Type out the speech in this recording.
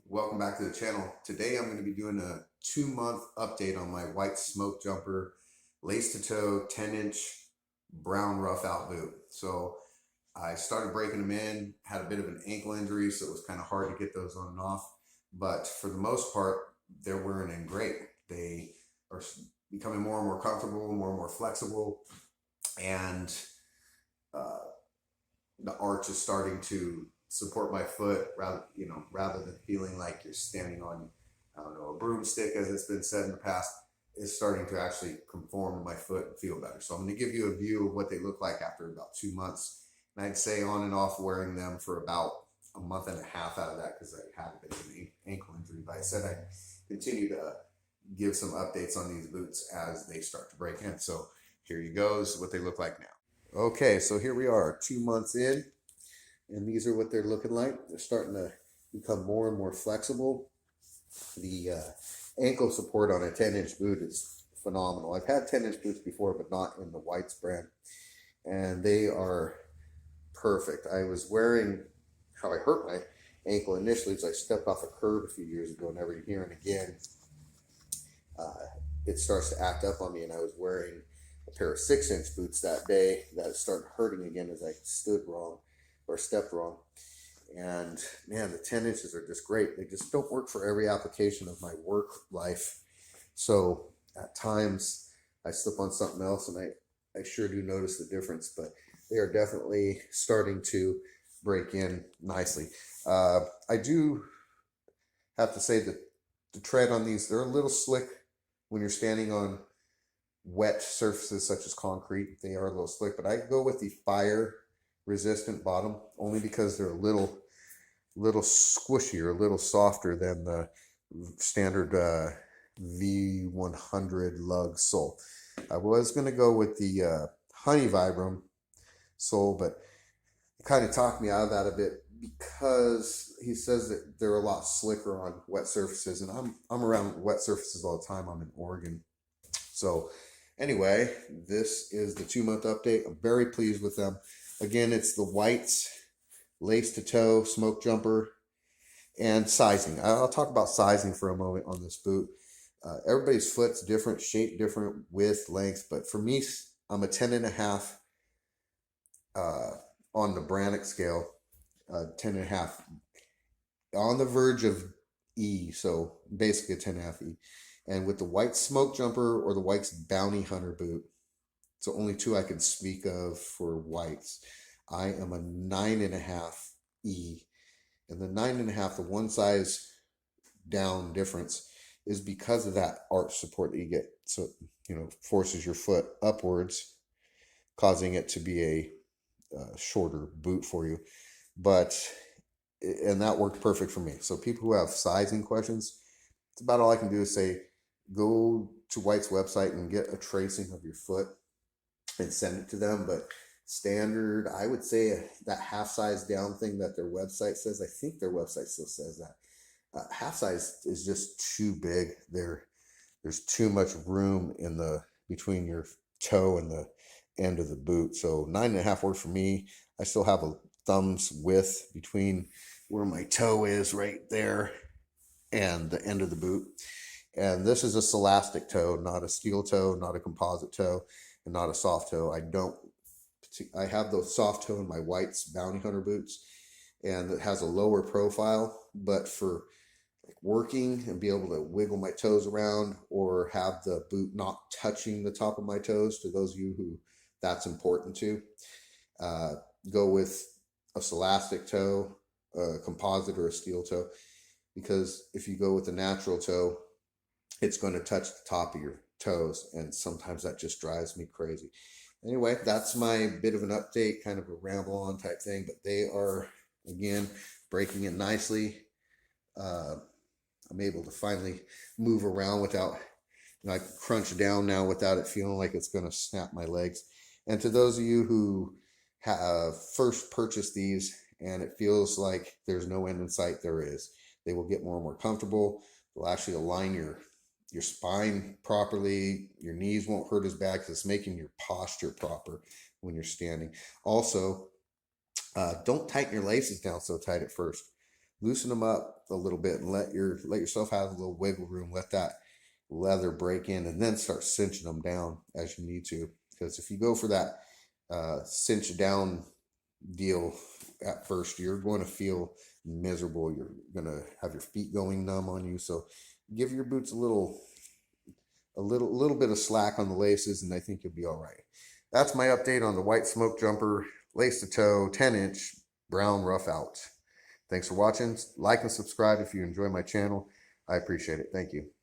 Welcome back to the channel. Today I'm going to be doing a 2-month update on my white Smoke Jumper lace to toe 10-inch brown rough out boot. So I started breaking them in, had a bit of an ankle injury, so it was kind of hard to get those on and off. But for the most part, they're wearing in great. They are becoming more and more comfortable, more and more flexible, and uh, the arch is starting to support my foot rather than feeling like you're standing on, I don't know, a broomstick, as it's been said in the past. Is starting to actually conform to my foot and feel better. So I'm going to give you a view of what they look like after about 2 months. And I'd say on and off wearing them for about a month and a half out of that, because I had a bit of an ankle injury. But I said I'd continue to give some updates on these boots as they start to break in. So here you go, is what they look like now. Okay, so here we are 2 months in, and these are what they're looking like. They're starting to become more and more flexible. The ankle support on a 10-inch boot is phenomenal. I've had 10-inch boots before, but not in the Whites brand, and they are perfect. I was wearing, how I hurt my ankle initially is I stepped off a curb a few years ago, and every here and again it starts to act up on me, and I was wearing a pair of 6-inch boots that day that started hurting again as I stood wrong or stepped wrong. And man, the 10 inches are just great. They just don't work for every application of my work life. So at times I slip on something else, and I sure do notice the difference, but they are definitely starting to break in nicely. I do have to say that the tread on these, they're a little slick when you're standing on wet surfaces such as concrete. They are a little slick, but I go with the fire resistant bottom only because they're a little squishier, a little softer than the standard V100 lug sole. I was going to go with the Honey Vibram sole, but it kind of talked me out of that a bit because he says that they're a lot slicker on wet surfaces, and I'm around wet surfaces all the time. I'm in Oregon. So anyway, this is the 2-month update. I'm very pleased with them. Again, it's the whites, lace to toe, Smoke Jumper, and sizing. I'll talk about sizing for a moment on this boot. Everybody's foot's different, shape different, width, length, but for me, I'm a 10.5 on the Brannock scale, 10.5 on the verge of E, so basically a 10.5 E. And with the white Smoke Jumper or the white's Bounty Hunter boot, so only two I can speak of for whites, I am a 9.5 E. And the 9.5, the one size down difference is because of that arch support that you get. So, forces your foot upwards, causing it to be a shorter boot for you. And that worked perfect for me. So people who have sizing questions, it's about all I can do is say, go to White's website and get a tracing of your foot and send it to them. But standard, I would say that half size down thing that their website says, I think their website still says that. Half size is just too big. There's too much room between your toe and the end of the boot. So 9.5 worked for me. I still have a thumb's width between where my toe is right there and the end of the boot. And this is a Celastic toe, not a steel toe, not a composite toe, and not a soft toe. I have the soft toe in my white's Bounty Hunter boots, and it has a lower profile, but for like working and be able to wiggle my toes around or have the boot not touching the top of my toes, to those of you who that's important to, go with a Celastic toe, a composite, or a steel toe, because if you go with a natural toe, it's going to touch the top of your toes, and sometimes that just drives me crazy. Anyway, that's my bit of an update, kind of a ramble on type thing, but they are, again, breaking in nicely. I'm able to finally move around without, I can crunch down now without it feeling like it's going to snap my legs. And to those of you who have first purchased these and it feels like there's no end in sight, there is. They will get more and more comfortable. They'll actually align your spine properly. Your knees won't hurt as bad because it's making your posture proper when you're standing. Also, don't tighten your laces down so tight at first. loosen them up a little bit and let yourself have a little wiggle room. Let that leather break in, and then start cinching them down as you need to. Because if you go for that cinch down deal at first, you're going to feel miserable. You're going to have your feet going numb on you. So give your boots a little bit of slack on the laces, and I think you'll be all right. That's my update on the white smoke jumper lace to toe 10-inch brown rough out. Thanks for watching. Like and subscribe if you enjoy my channel. I appreciate it. Thank you.